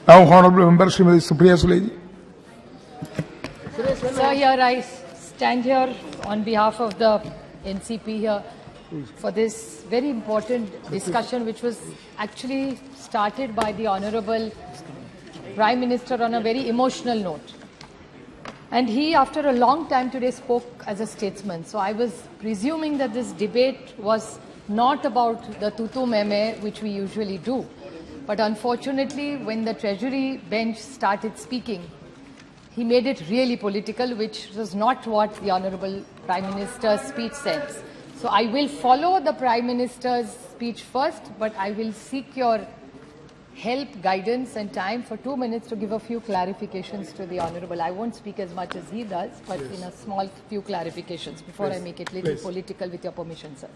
Now, Honourable Member Srimati Supriya Sule. Sir, here I stand here on behalf of the NCP here for this very important discussion, which was actually started by the Honourable Prime Minister on a very emotional note. And he, after a long time today, spoke as a statesman. So I was presuming that this debate was not about the tutu meme, which we usually do. But unfortunately, when the Treasury bench started speaking, he made it really political, which was not what the Honourable Prime Minister's speech says. So I will follow the Prime Minister's speech first, but I will seek your help, guidance and time for 2 minutes to give a few clarifications to the Honourable. I won't speak as much as he does, but in a small few clarifications before I make it a little political, with your permission, sir.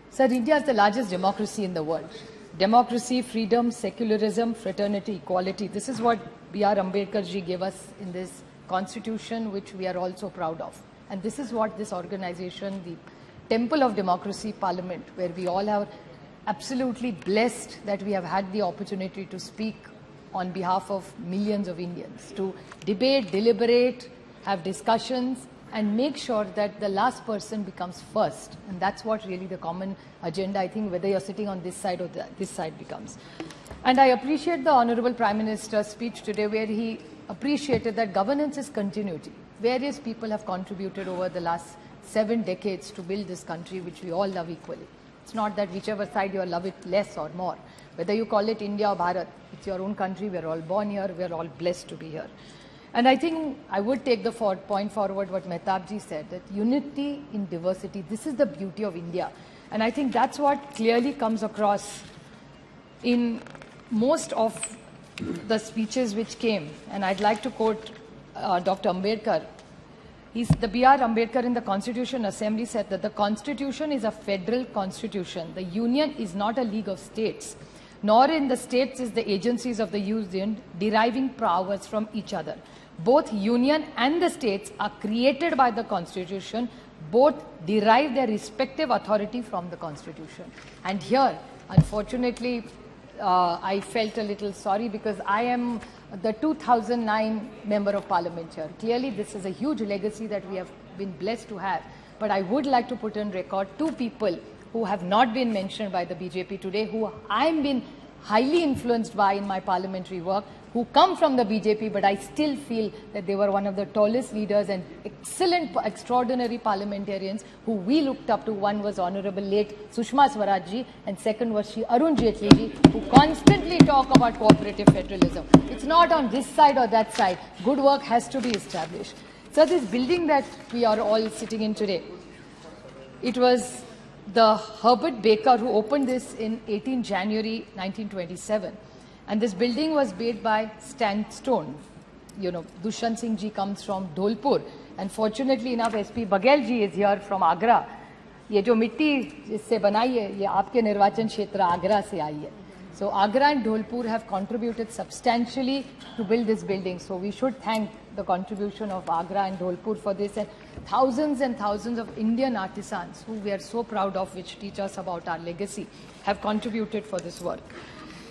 Sir, India is the largest democracy in the world. Democracy, freedom, secularism, fraternity, equality. This is what B.R. Ambedkar ji gave us in this constitution, which we are also proud of. And this is what this organization, the Temple of Democracy Parliament, where we all are absolutely blessed that we have had the opportunity to speak on behalf of millions of Indians, to debate, deliberate, have discussions, and make sure that the last person becomes first. And that's what really the common agenda, I think, whether you're sitting on this side or this side becomes. And I appreciate the Honourable Prime Minister's speech today, where he appreciated that governance is continuity. Various people have contributed over the last 7 decades to build this country, which we all love equally. It's not that whichever side you love it less or more. Whether you call it India or Bharat, it's your own country. We're all born here. We're all blessed to be here. And I think I would take the point forward what Mehtabji said, that unity in diversity, this is the beauty of India. And I think that's what clearly comes across in most of the speeches which came. And I'd like to quote Dr. Ambedkar. The B.R. Ambedkar in the Constitution Assembly said that the Constitution is a federal constitution. The Union is not a league of states, nor in the states is the agencies of the Union deriving powers from each other. Both Union and the states are created by the Constitution. Both derive their respective authority from the Constitution. And here, unfortunately, I felt a little sorry because I am the 2009 Member of Parliament here. Clearly, this is a huge legacy that we have been blessed to have. But I would like to put on record 2 people who have not been mentioned by the BJP today, who I've been highly influenced by in my parliamentary work, who come from the BJP, but I still feel that they were one of the tallest leaders and excellent, extraordinary parliamentarians who we looked up to. One was Honourable late Sushma Swaraj ji, and second was Shri Arun Jaitley ji, who constantly talk about cooperative federalism. It's not on this side or that side. Good work has to be established. So this building that we are all sitting in today, it was the Herbert Baker who opened this in 18 January 1927. And this building was built by sandstone. You know, Dushyant Singh ji comes from Dholpur. And fortunately enough, SP Baghel ji is here from Agra. ये जो मिट्टी इससे बनाई है, ये आपके निर्वाचन क्षेत्र आगरा से आई है. So Agra and Dholpur have contributed substantially to build this building. So we should thank the contribution of Agra and Dholpur for this, and thousands of Indian artisans who we are so proud of, which teach us about our legacy, have contributed for this work.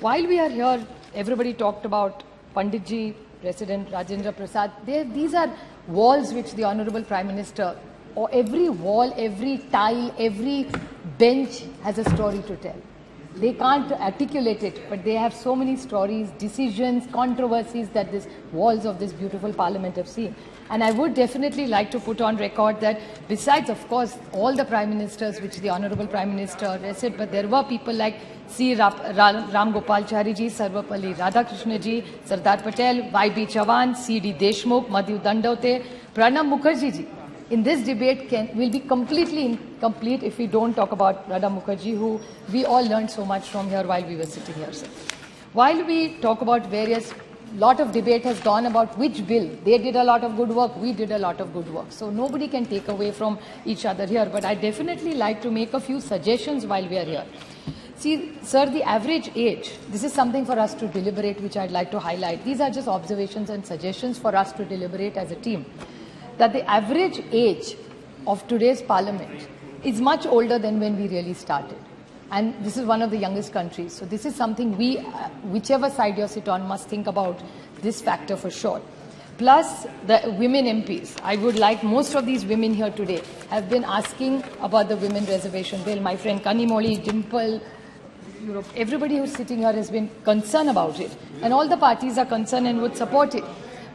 While we are here, everybody talked about Panditji, President Rajendra Prasad. These are walls which the Honourable Prime Minister, or every wall, every tile, every bench has a story to tell. They can't articulate it, but they have so many stories, decisions, controversies that these walls of this beautiful parliament have seen. And I would definitely like to put on record that besides, of course, all the Prime Ministers which the Honourable Prime Minister said, but there were people like C. Ram Gopal Chari ji, Sarvapalli Radhakrishna ji, Sardar Patel, Y.B. Chavan, C.D. Deshmukh, Madhu Dandaute, Pranab Mukherjee ji. In this debate will be completely incomplete if we don't talk about Pranab Mukherjee, who we all learned so much from here while we were sitting here, sir. While we talk about lot of debate has gone about which bill. They did a lot of good work, we did a lot of good work. So nobody can take away from each other here. But I definitely like to make a few suggestions while we are here. See, sir, the average age, this is something for us to deliberate, which I'd like to highlight. These are just observations and suggestions for us to deliberate as a team. That the average age of today's parliament is much older than when we really started. And this is one of the youngest countries. So this is something we, whichever side you sit on, must think about this factor for sure. Plus the women MPs. I would like, most of these women here today have been asking about the women reservation bill. My friend Kanimoli, Dimple, everybody who's sitting here has been concerned about it. And all the parties are concerned and would support it.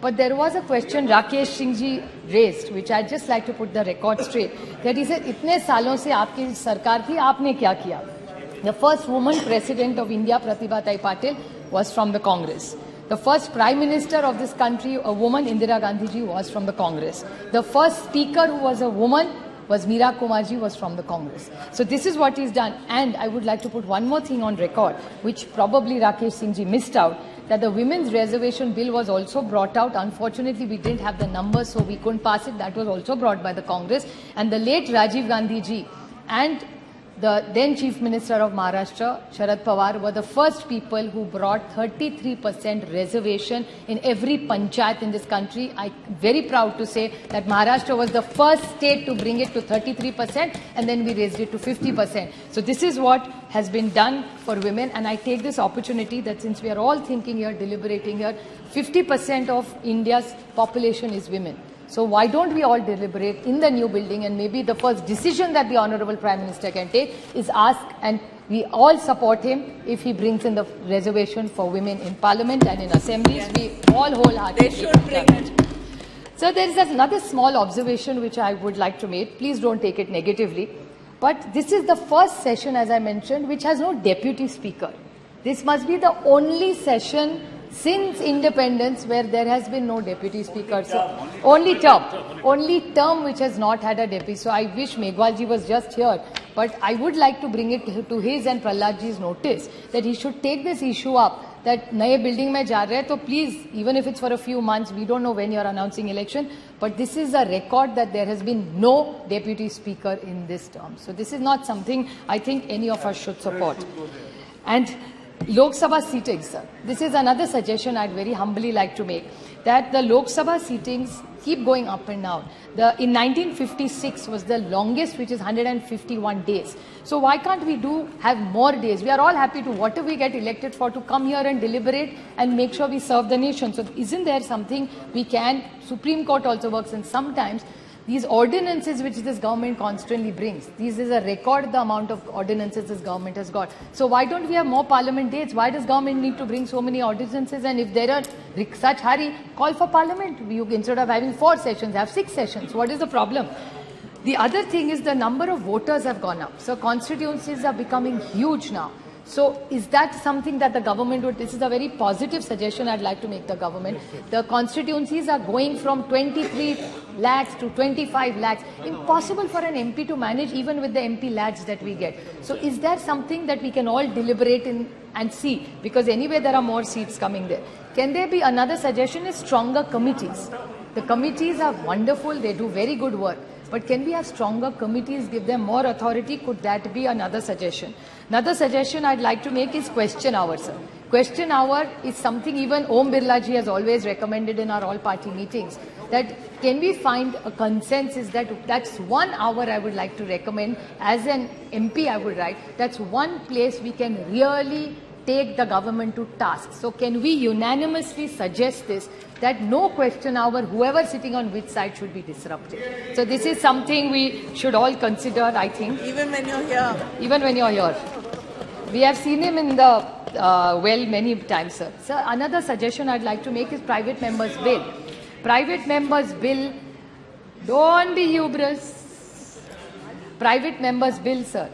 But there was a question Rakesh Singh ji raised, which I'd just like to put the record straight. That he said, "Itne salon se aapki sarkar thi, aapne kya kiya?" The first woman president of India, Pratidhvani Patil, was from the Congress. The first Prime Minister of this country, a woman, Indira Gandhi ji, was from the Congress. The first Speaker who was a woman was Meera Kumarji, was from the Congress. So this is what he's done. And I would like to put one more thing on record, which probably Rakesh Singh ji missed out, that the women's reservation bill was also brought out. Unfortunately, we didn't have the numbers, so we couldn't pass it. That was also brought by the Congress. And the late Rajiv Gandhi ji and the then Chief Minister of Maharashtra, Sharad Pawar, were the first people who brought 33% reservation in every panchayat in this country. I'm very proud to say that Maharashtra was the first state to bring it to 33%, and then we raised it to 50%. So this is what has been done for women, and I take this opportunity that since we are all thinking here, deliberating here, 50% of India's population is women. So why don't we all deliberate in the new building, and maybe the first decision that the Honorable Prime Minister can take is ask, and we all support him if he brings in the reservation for women in Parliament and in assemblies. Yes. We all wholeheartedly. They should bring it. So there is another small observation which I would like to make. Please don't take it negatively. But this is the first session, as I mentioned, which has no deputy speaker. This must be the only session since independence where there has been no deputy speaker. So only term which has not had a deputy. So I wish Meghwalji was just here, but I would like to bring it to his and Prahladji's notice that he should take this issue up, that naye building mein ja rahe, so please, even if it's for a few months, we don't know when you're announcing election, but this is a record that there has been no deputy speaker in this term. So this is not something I think any of us should support. And Lok Sabha seatings, sir. This is another suggestion I'd very humbly like to make, that the Lok Sabha seatings keep going up and down. In 1956 was the longest, which is 151 days. So why can't we have more days? We are all happy to, whatever we get elected for, to come here and deliberate and make sure we serve the nation. So isn't there something we can, Supreme Court also works, and sometimes these ordinances which this government constantly brings, this is a record, the amount of ordinances this government has got. So why don't we have more parliament dates? Why does government need to bring so many ordinances? And if there are such hurry, call for parliament. Instead of having 4 sessions, have 6 sessions. What is the problem? The other thing is the number of voters have gone up. So constituencies are becoming huge now. So is that something that the government would, this is a very positive suggestion I'd like to make the government. The constituencies are going from 23 lakhs to 25 lakhs. Impossible for an MP to manage even with the MP lakhs that we get. So is there something that we can all deliberate in and see? Because anyway there are more seats coming there. Can there be another suggestion is stronger committees. The committees are wonderful, they do very good work. But can we have stronger committees, give them more authority? Could that be another suggestion? Another suggestion I'd like to make is question hour, sir. Question hour is something even Om Birla ji has always recommended in our all-party meetings. That can we find a consensus that that's 1 hour I would like to recommend as an MP I would write. That's one place we can really take the government to task. So can we unanimously suggest this, that no question hour, whoever sitting on which side should be disrupted. So this is something we should all consider, I think. Even when you're here. Even when you're here. We have seen him in the, many times, sir. Sir, another suggestion I'd like to make is private members' bill. Private members' bill, don't be hubris. Private members' bill, sir.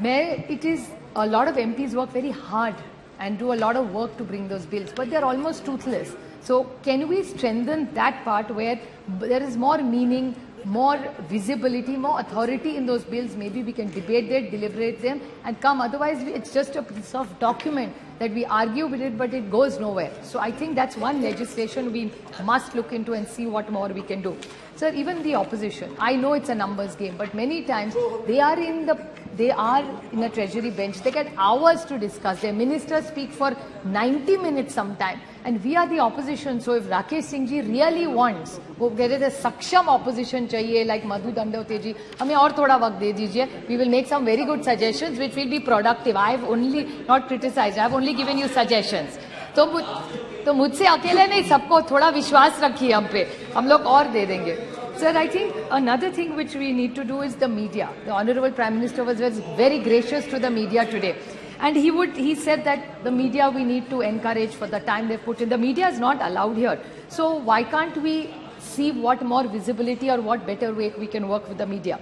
It is, a lot of MPs work very hard and do a lot of work to bring those bills, but they're almost toothless. So can we strengthen that part where there is more meaning, more visibility, more authority in those bills? Maybe we can debate them, deliberate them and come. Otherwise, it's just a piece of document that we argue with it, but it goes nowhere. So I think that's one legislation we must look into and see what more we can do. Sir, even the opposition, I know it's a numbers game, but many times they are in the they are in a treasury bench. They get hours to discuss. Their ministers speak for 90 minutes sometime. And we are the opposition. So if Rakesh Singh ji really wants, वो कह रहे थे सक्षम opposition चाहिए, like Madhu Dandavate ji, हमें और थोड़ा वक्त दे दीजिए. We will make some very good suggestions which will be productive. I have only not criticized. I have only given you suggestions. तो मुझसे अकेले नहीं, सबको थोड़ा विश्वास रखिए हम पे, हम लोग और दे देंगे. Sir, I think another thing which we need to do is the media. The Honorable Prime Minister was very gracious to the media today. And he said that the media we need to encourage for the time they've put in. The media is not allowed here. So why can't we see what more visibility or what better way we can work with the media?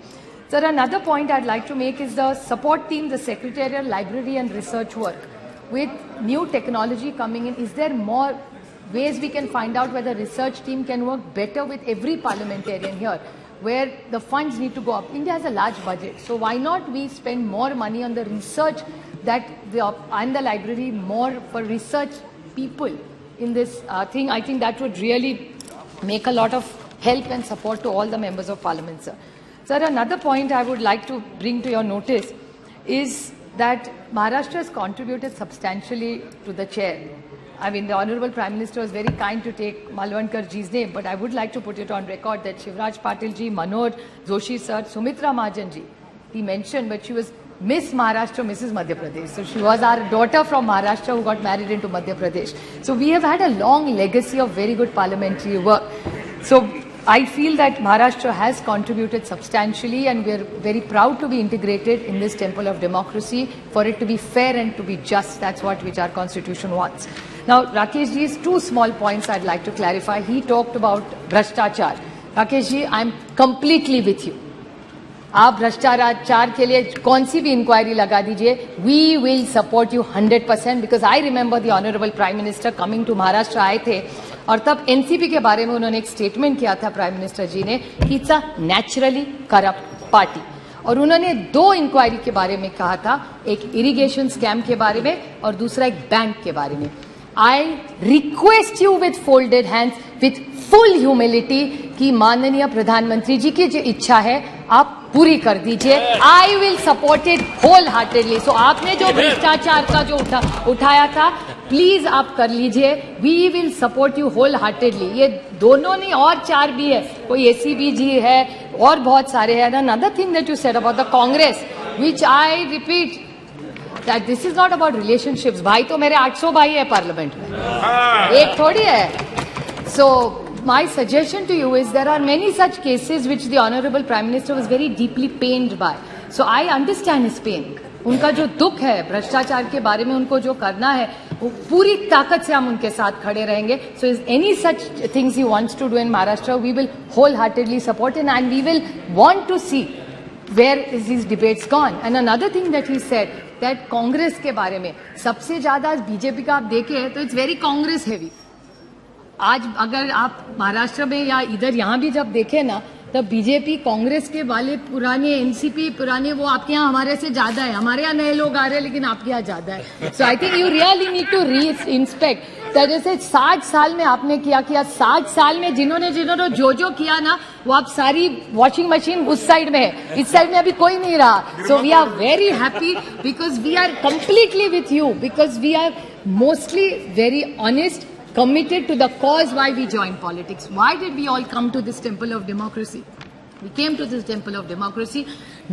Sir, another point I'd like to make is the support team, the secretarial, library and research work. With new technology coming in, is there more ways we can find out whether the research team can work better with every parliamentarian here, where the funds need to go up? India has a large budget, so why not we spend more money on the research and the library, more for research people in this thing? I think that would really make a lot of help and support to all the members of parliament, sir. Sir, another point I would like to bring to your notice is that Maharashtra has contributed substantially to the chair. I mean, the Honorable Prime Minister was very kind to take Malvankar ji's name, but I would like to put it on record that Shivraj Patil ji, Manoj Joshi sir, Sumitra Mahajan ji, he mentioned, but she was Miss Maharashtra, Mrs. Madhya Pradesh. So she was our daughter from Maharashtra who got married into Madhya Pradesh. So we have had a long legacy of very good parliamentary work. So I feel that Maharashtra has contributed substantially, and we are very proud to be integrated in this temple of democracy, for it to be fair and to be just. That's what which our constitution wants. Now, Rakesh ji's two small points I'd like to clarify. He talked about Bhrashtachar. Rakesh ji, I'm completely with you. आप भ्रष्टाचार के लिए कौन सी भी inquiry लगा दीजिए, we will support you 100%, because I remember the honourable prime minister coming to Maharashtra आए थे, और तब एनसीपी के बारे में उन्होंने एक स्टेटमेंट किया था प्राइम मिनिस्टर जी ने कि it's a naturally corrupt party, और उन्होंने दो इंक्वायरी के बारे में कहा था, एक इरिगेशन स्कैम के बारे में और दूसरा एक बैंक के बारे में. I request you with folded hands, with full humility, कि माननीय प्रधानमंत्री जी की जो इच्छा है आप पूरी कर दीजिए. I will support it wholeheartedly. So आपने जो भ्रष्टाचार का जो उठाया था, प्लीज आप कर लीजिए. We will support you wholeheartedly. ये दोनों नहीं, और चार भी है, कोई एसीबी जी है और बहुत सारे हैं. Another thing that you said about the Congress, which I repeat, that this is not about relationships. भाई तो मेरे 800 भाई है पार्लियामेंट में, एक थोड़ी है. So my suggestion to you is there are many such cases which the Honorable Prime Minister was very deeply pained by. So I understand his pain. उनका जो दुख है भ्रष्टाचार के बारे में, उनको जो करना है, वो पूरी ताकत से हम उनके साथ खड़े रहेंगे. So is any such things he wants to do in Maharashtra, we will wholeheartedly support it, and we will want to see where is these debates gone. And another thing that he said, that Congress के बारे में सबसे ज्यादा BJP का आप देखें तो it's very Congress heavy. आज अगर आप महाराष्ट्र में या इधर यहाँ भी जब देखें ना, तब बीजेपी कांग्रेस के वाले पुराने एनसीपी पुराने, वो आपके यहाँ हमारे से ज्यादा है. हमारे यहाँ नए लोग आ रहे हैं लेकिन आपके यहाँ ज्यादा है. So I think you really need to reinspect. जैसे 60 साल में आपने किया 60 साल में जिन्होंने जो किया ना, वो आप सारी वॉशिंग मशीन उस साइड में है, इस साइड में अभी कोई नहीं रहा. So we are very happy because we are completely with you, because we are mostly very honest, committed to the cause why we joined politics. Why did we all come to this temple of democracy? We came to this temple of democracy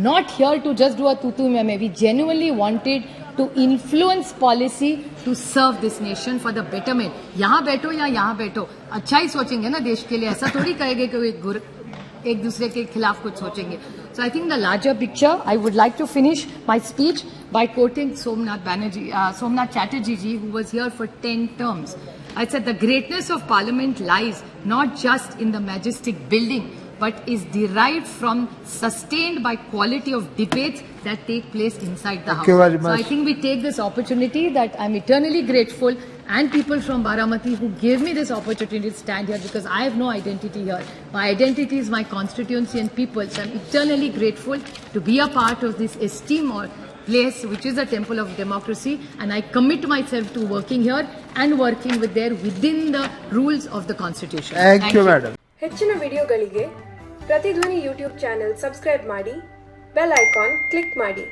not here to just do a tutu meme. We genuinely wanted to influence policy to serve this nation for the betterment. यहाँ बैठो या यहाँ बैठो, अच्छा ही सोचेंगे ना देश के लिए, ऐसा थोड़ी कहेंगे कि एक दूसरे के खिलाफ कुछ सोचेंगे. So I think the larger picture, I would like to finish my speech by quoting Somnath Chatterjee ji, who was here for 10 terms. I said the greatness of Parliament lies not just in the majestic building, but is derived from sustained by quality of debates that take place inside the house. So I think we take this opportunity that I'm eternally grateful, and people from Baramati who gave me this opportunity to stand here, because I have no identity here. My identity is my constituency and people. So I'm eternally grateful to be a part of this esteemed place which is a temple of democracy, and I commit myself to working here and working within the rules of the constitution. Thank you, madam. ಹೆಚ್ಚಿನ ವಿಡಿಯೋಗಳಿಗೆ ಪ್ರತಿಧ್ವನಿ YouTube channel subscribe ಮಾಡಿ, bell icon click ಮಾಡಿ.